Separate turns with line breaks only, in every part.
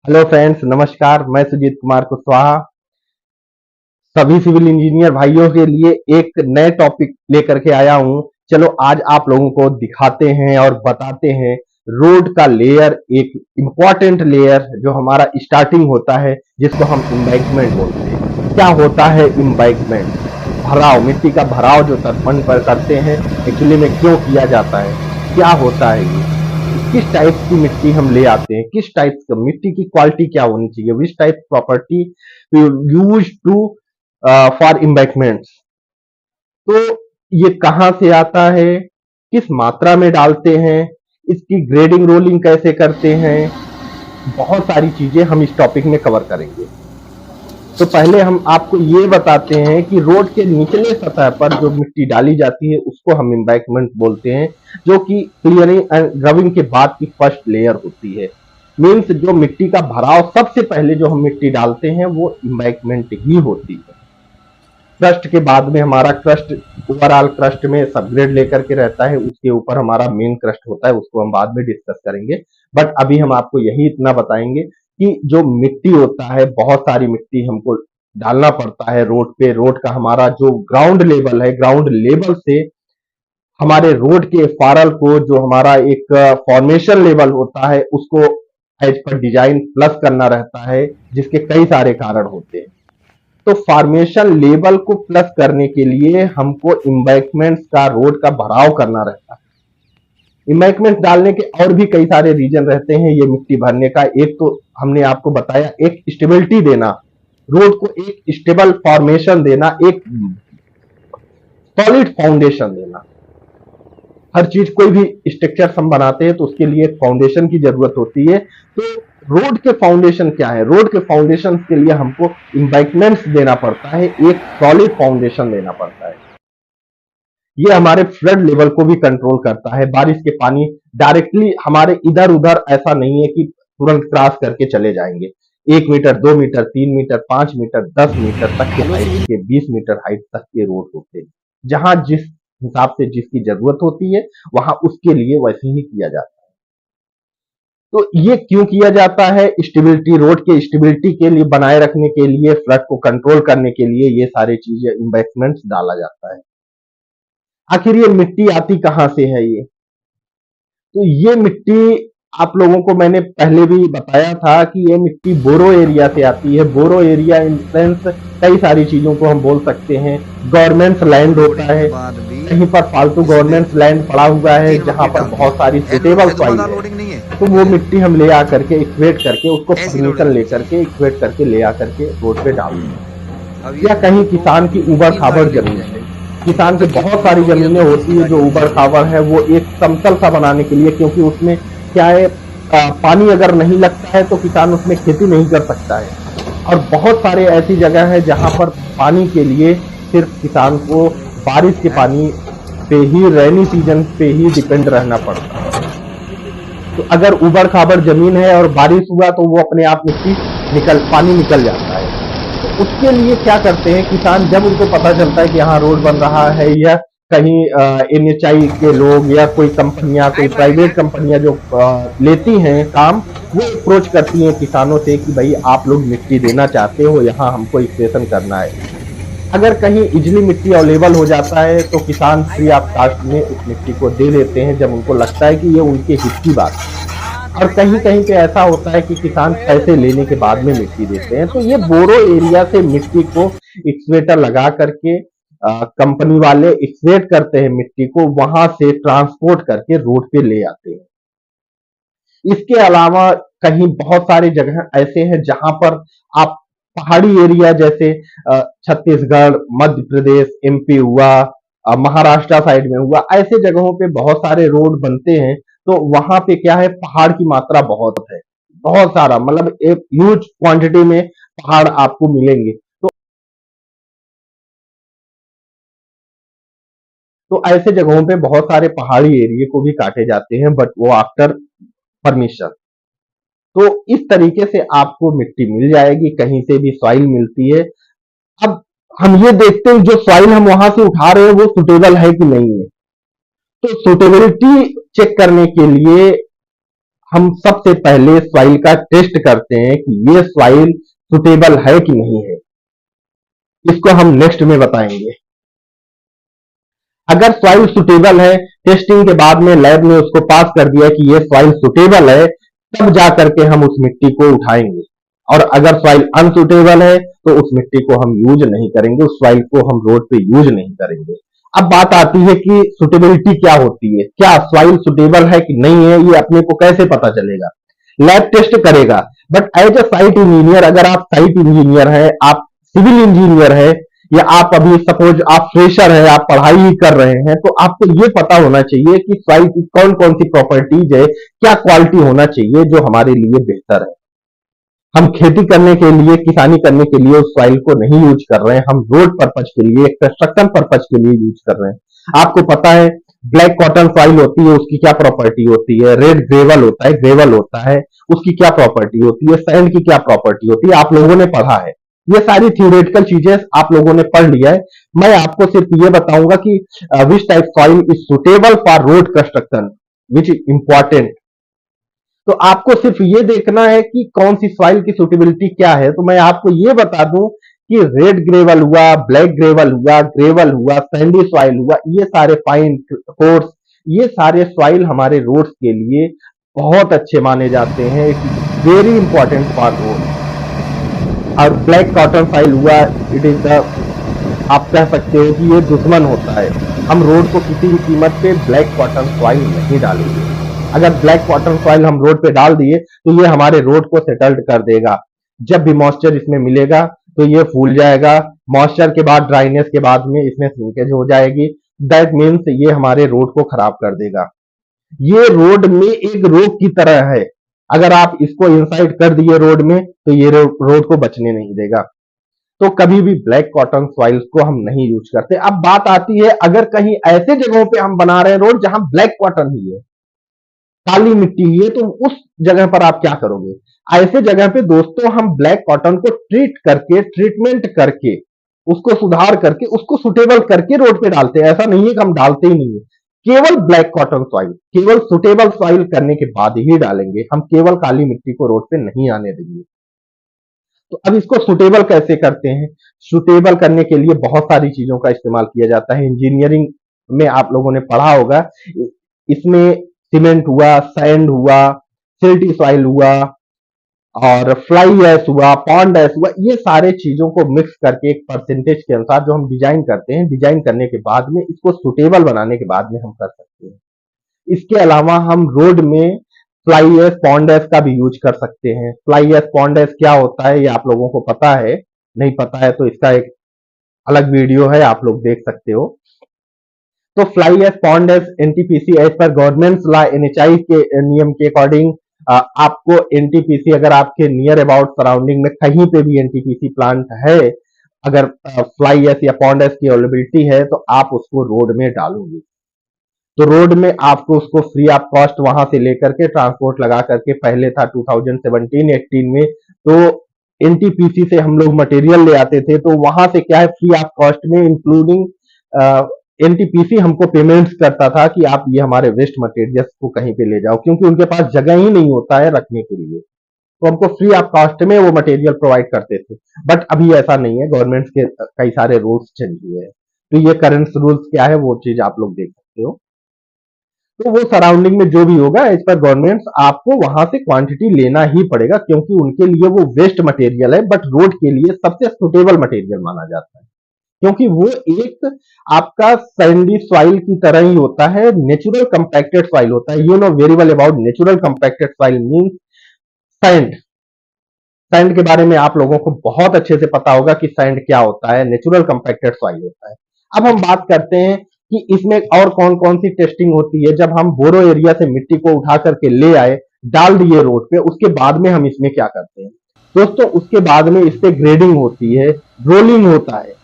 Hello friends, नमस्कार। मैं सुजीत कुमार कुशवाहा सभी सिविल इंजीनियर भाइयों के लिए एक नए टॉपिक लेकर के आया हूं। चलो आज आप लोगों को दिखाते हैं और बताते हैं रोड का लेयर, एक इम्पॉर्टेंट लेयर जो हमारा स्टार्टिंग होता है, जिसको हम एम्बैंकमेंट बोलते हैं। क्या होता है एम्बैंकमेंट? भराव, मिट्टी का भराव जो तर्पण पर करते हैं, एक्चुअली में क्यों किया जाता है, क्या होता है ये, किस टाइप की मिट्टी हम ले आते हैं, किस टाइप का मिट्टी की क्वालिटी क्या होनी चाहिए, which type property use to for embankments. तो ये कहाँ से आता है, किस मात्रा में डालते हैं, इसकी ग्रेडिंग रोलिंग कैसे करते हैं, बहुत सारी चीजें हम इस टॉपिक में कवर करेंगे। तो पहले हम आपको ये बताते हैं कि रोड के निचले सतह पर जो मिट्टी डाली जाती है उसको हम एम्बैंकमेंट बोलते हैं, जो कि क्लियरिंग एंड ग्रबिंग के बाद की फर्स्ट लेयर होती है। मीन्स जो मिट्टी का भराव सबसे पहले जो हम मिट्टी डालते हैं वो एम्बैंकमेंट ही होती है। क्रस्ट के बाद में हमारा क्रस्ट, ओवरऑल क्रस्ट में सबग्रेड लेकर के रहता है, उसके ऊपर हमारा मेन क्रस्ट होता है, उसको हम बाद में डिस्कस करेंगे। बट अभी हम आपको यही इतना बताएंगे कि जो मिट्टी होता है, बहुत सारी मिट्टी हमको डालना पड़ता है रोड पे। रोड का हमारा जो ग्राउंड लेवल है, ग्राउंड लेवल से हमारे रोड के फारल को जो हमारा एक फॉर्मेशन लेवल होता है उसको एज पर डिजाइन प्लस करना रहता है, जिसके कई सारे कारण होते हैं। तो फॉर्मेशन लेवल को प्लस करने के लिए हमको एम्बैंकमेंट्स का, रोड का भराव करना रहता है। एम्बैंकमेंट डालने के और भी कई सारे रीजन रहते हैं ये मिट्टी भरने का। एक तो हमने आपको बताया, एक स्टेबिलिटी देना, रोड को एक स्टेबल फॉर्मेशन देना, एक सॉलिड फाउंडेशन देना। हर चीज, कोई भी स्ट्रक्चर हम बनाते हैं तो उसके लिए एक फाउंडेशन की जरूरत होती है। तो रोड के फाउंडेशन क्या है? रोड के फाउंडेशन के लिए हमको एम्बैंकमेंट्स देना पड़ता है, एक सॉलिड फाउंडेशन देना पड़ता है। ये हमारे फ्लड लेवल को भी कंट्रोल करता है। बारिश के पानी डायरेक्टली हमारे इधर उधर ऐसा नहीं है कि तुरंत क्रॉस करके चले जाएंगे। 1 metre, 2 metre, 3 metre, 5 metre, 10 metre तक के हाइट के, 20 मीटर हाइट तक के रोड होते हैं। जहां जिस हिसाब से जिसकी जरूरत होती है वहां उसके लिए वैसे ही किया जाता है। तो ये क्यों किया जाता है? स्टेबिलिटी, रोड के स्टेबिलिटी के लिए, बनाए रखने के लिए, फ्लड को कंट्रोल करने के लिए ये सारी चीजें, इन्वेस्टमेंट्स डाला जाता है। आखिर ये मिट्टी आती कहां से है? तो ये मिट्टी आप लोगों को मैंने पहले भी बताया था कि ये मिट्टी बोरो एरिया से आती है। बोरो एरिया इन सेंस कई सारी चीजों को हम बोल सकते हैं। गवर्नमेंट लैंड होता है, कहीं पर फालतू गवर्नमेंट लैंड पड़ा हुआ है जहां पर बहुत सारी सुटेबल सॉइल है, तो वो मिट्टी हम ले आकर के इक्वेट करके, उसको परमिशन लेकर के इक्वेट करके ले आकर के रोड पे डाल दें। या कहीं किसान की उबड़ खाबड़ जमीन है, किसान की बहुत सारी जमीनें होती है जो उबड़ खाबड़ है, वो एक समतल सा बनाने के लिए, क्योंकि उसमें क्या है, पानी अगर नहीं लगता है तो किसान उसमें खेती नहीं कर सकता है। और बहुत सारे ऐसी जगह है जहां पर पानी के लिए सिर्फ किसान को बारिश के पानी पे ही, रेनी सीजन पे ही डिपेंड रहना पड़ता है। तो अगर उबड़ खाबड़ जमीन है और बारिश हुआ तो वो अपने आप मिट्टी पानी निकल जाता है। तो उसके लिए क्या करते हैं किसान, जब उनको पता चलता है कि यहाँ रोड बन रहा है, या कहीं NHI के लोग या कोई कंपनियां, कोई प्राइवेट कंपनियां जो लेती हैं काम, वो अप्रोच करती हैं किसानों से कि भाई आप लोग मिट्टी देना चाहते हो, यहाँ हमको एक्सप्रेशन करना है। अगर कहीं इजिली मिट्टी अवेलेबल हो जाता है तो किसान फ्री ऑफ कास्ट में उस मिट्टी को दे देते हैं, जब उनको लगता है कि ये उनके हित की बात है। और कहीं कहीं पे ऐसा होता है कि किसान पैसे लेने के बाद में मिट्टी देते हैं। तो ये बोरो एरिया से मिट्टी को एक्सवेटर लगा करके कंपनी वाले एक्सवेट करते हैं, मिट्टी को वहां से ट्रांसपोर्ट करके रोड पे ले आते हैं। इसके अलावा कहीं बहुत सारी जगह ऐसे हैं जहां पर आप पहाड़ी एरिया, जैसे छत्तीसगढ़, मध्य प्रदेश, MP हुआ, महाराष्ट्र साइड में हुआ, ऐसे जगहों पे बहुत सारे रोड बनते हैं। तो वहां पे क्या है, पहाड़ की मात्रा बहुत है, बहुत सारा, मतलब एक ह्यूज क्वांटिटी में पहाड़ आपको मिलेंगे। तो ऐसे जगहों पे बहुत सारे पहाड़ी एरिया को भी काटे जाते हैं, बट वो आफ्टर परमिशन। तो इस तरीके से आपको मिट्टी मिल जाएगी, कहीं से भी सॉइल मिलती है। अब हम ये देखते हैं जो सॉइल हम वहां से उठा रहे हैं वो सुटेबल है कि नहीं है। तो सुटेबिलिटी चेक करने के लिए हम सबसे पहले सॉइल का टेस्ट करते हैं कि ये सॉइल सुटेबल है कि नहीं है। इसको हम नेक्स्ट में बताएंगे। अगर सॉइल सुटेबल है, टेस्टिंग के बाद में लैब ने उसको पास कर दिया कि ये सॉइल सुटेबल है, तब जा करके हम उस मिट्टी को उठाएंगे। और अगर सॉइल अनसुटेबल है तो उस मिट्टी को हम यूज नहीं करेंगे, उस सॉइल को हम रोड पे यूज नहीं करेंगे। अब बात आती है कि सुटेबिलिटी क्या होती है, क्या सॉइल सुटेबल है कि नहीं है, ये अपने को कैसे पता चलेगा। लैब टेस्ट करेगा, but as a site engineer, अगर आप साइट इंजीनियर है, आप सिविल इंजीनियर है, या आप अभी सपोज आप फ्रेशर है, आप पढ़ाई ही कर रहे हैं, तो आपको ये पता होना चाहिए कि सॉइल की कौन कौन सी प्रॉपर्टीज है, क्या क्वालिटी होना चाहिए जो हमारे लिए बेहतर है। हम खेती करने के लिए, किसानी करने के लिए उस सॉइल को नहीं यूज कर रहे हैं, हम रोड पर्पज के लिए, कंस्ट्रक्शन पर्पज के लिए यूज कर रहे हैं। आपको पता है ब्लैक कॉटन सॉइल होती है, उसकी क्या प्रॉपर्टी होती है, रेड ग्रेवल होता है, ग्रेवल होता है, उसकी क्या प्रॉपर्टी होती है, सैंड की क्या प्रॉपर्टी होती है, आप लोगों ने पढ़ा है। ये सारी थ्योरेटिकल चीजें आप लोगों ने पढ़ लिया है। मैं आपको सिर्फ ये बताऊंगा कि which type soil is suitable for road construction, which is important. तो आपको सिर्फ ये देखना है कि कौन सी सॉइल की सुटेबिलिटी क्या है। तो मैं आपको ये बता दूं कि रेड ग्रेवल हुआ, ब्लैक ग्रेवल हुआ, सैंडी सॉइल हुआ, ये सारे फाइन कोर्स, ये सारे सॉइल हमारे रोड्स के लिए बहुत अच्छे माने जाते हैं। Very important for road. और ब्लैक कॉटन सॉइल हुआ, इट इज द, आप कह सकते हो कि ये दुश्मन होता है। हम रोड को किसी भी कीमत पे ब्लैक कॉटन सॉइल नहीं डालेंगे। अगर ब्लैक कॉटन सॉइल हम रोड पे डाल दिए तो ये हमारे रोड को सेटल्ड कर देगा। जब भी मॉइस्चर इसमें मिलेगा तो ये फूल जाएगा, मॉइस्चर के बाद ड्राइनेस के बाद में इसमें श्रिंकेज हो जाएगी। दैट मीन्स ये हमारे रोड को खराब कर देगा। ये रोड में एक रोग की तरह है, अगर आप इसको इंसाइड कर दिए रोड में तो ये रोड को बचने नहीं देगा। तो कभी भी ब्लैक कॉटन सॉइल्स को हम नहीं यूज करते। अब बात आती है, अगर कहीं ऐसे जगहों पे हम बना रहे हैं रोड जहां ब्लैक कॉटन ही है, काली मिट्टी ही है, तो उस जगह पर आप क्या करोगे। ऐसे जगह पे दोस्तों हम ब्लैक कॉटन को ट्रीटमेंट करके, उसको सुधार करके, उसको सुटेबल करके रोड पे डालते हैं। ऐसा नहीं है कि हम डालते ही नहीं है। केवल ब्लैक कॉटन सॉइल, केवल सुटेबल सॉइल करने के बाद ही डालेंगे, हम केवल काली मिट्टी को रोड पे नहीं आने देंगे। तो अब इसको सुटेबल कैसे करते हैं। सुटेबल करने के लिए बहुत सारी चीजों का इस्तेमाल किया जाता है। इंजीनियरिंग में आप लोगों ने पढ़ा होगा, इसमें सीमेंट हुआ, सैंड हुआ, सिल्टी सॉइल हुआ, और फ्लाई ऐश हुआ, पॉन्ड ऐश हुआ, ये सारे चीजों को मिक्स करके एक परसेंटेज के अनुसार जो हम डिजाइन करते हैं, डिजाइन करने के बाद में इसको सुटेबल बनाने के बाद में हम कर सकते हैं। इसके अलावा हम रोड में फ्लाई ऐश, पॉन्ड ऐश का भी यूज कर सकते हैं। फ्लाई ऐश, पॉन्ड ऐश क्या होता है ये आप लोगों को पता है, नहीं पता है तो इसका एक अलग वीडियो है, आप लोग देख सकते हो। तो fly ash, pond ash, NTPC as per government law NHAI के नियम के अकॉर्डिंग आपको एनटीपीसी, अगर आपके नियर अबाउट सराउंडिंग में कहीं पे भी एनटीपीसी प्लांट है, अगर फ्लाई ऐश या पॉन्ड ऐश की अवेलेबिलिटी है तो आप उसको रोड में डालोगे। तो रोड में आपको उसको फ्री ऑफ कॉस्ट वहां से लेकर के ट्रांसपोर्ट लगा करके, पहले था 2017-18 में, तो एनटीपीसी से हम लोग मटेरियल ले आते थे, तो वहां से क्या है, फ्री ऑफ कॉस्ट में इंक्लूडिंग एनटीपीसी हमको पेमेंट्स करता था कि आप ये हमारे वेस्ट मटेरियल्स को कहीं पे ले जाओ, क्योंकि उनके पास जगह ही नहीं होता है रखने के लिए, तो हमको फ्री ऑफ कॉस्ट में वो मटेरियल प्रोवाइड करते थे। बट अभी ऐसा नहीं है, गवर्नमेंट के कई सारे रूल्स चेंज हुए हैं। तो ये करंट रूल्स क्या है वो चीज आप लोग देख सकते हो। तो वो सराउंडिंग में जो भी होगा, एज पर गवर्नमेंट आपको वहां से क्वांटिटी लेना ही पड़ेगा, क्योंकि उनके लिए वो वेस्ट मटेरियल है, बट रोड के लिए सबसे सुटेबल मटेरियल माना जाता है, क्योंकि वो एक आपका सैंडी सॉइल की तरह ही होता है, नेचुरल कंपैक्टेड सॉइल होता है। You know very well about natural compacted soil means sand. Sand के बारे में आप लोगों को बहुत अच्छे से पता होगा कि सैंड क्या होता है, नेचुरल कंपैक्टेड सॉइल होता है। अब हम बात करते हैं कि इसमें और कौन कौन सी टेस्टिंग होती है। जब हम बोरो एरिया से मिट्टी को उठा करके ले आए, डाल दिए रोड पे, उसके बाद में हम इसमें क्या करते हैं दोस्तों, उसके बाद में इस पे ग्रेडिंग होती है, रोलिंग होता है।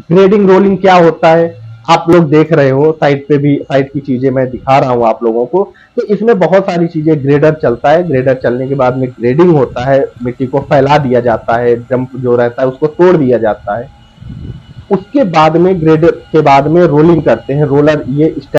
ग्रेडिंग रोलिंग क्या होता है आप लोग देख रहे हो, साइड पे भी, साइड की चीजें मैं दिखा रहा हूं आप लोगों को। तो इसमें बहुत सारी चीजें, ग्रेडर चलता है, ग्रेडर चलने के बाद में ग्रेडिंग होता है, मिट्टी को फैला दिया जाता है, डंप जो रहता है उसको तोड़ दिया जाता है। उसके बाद में ग्रेडर के बाद में रोलिंग करते हैं, रोलर ये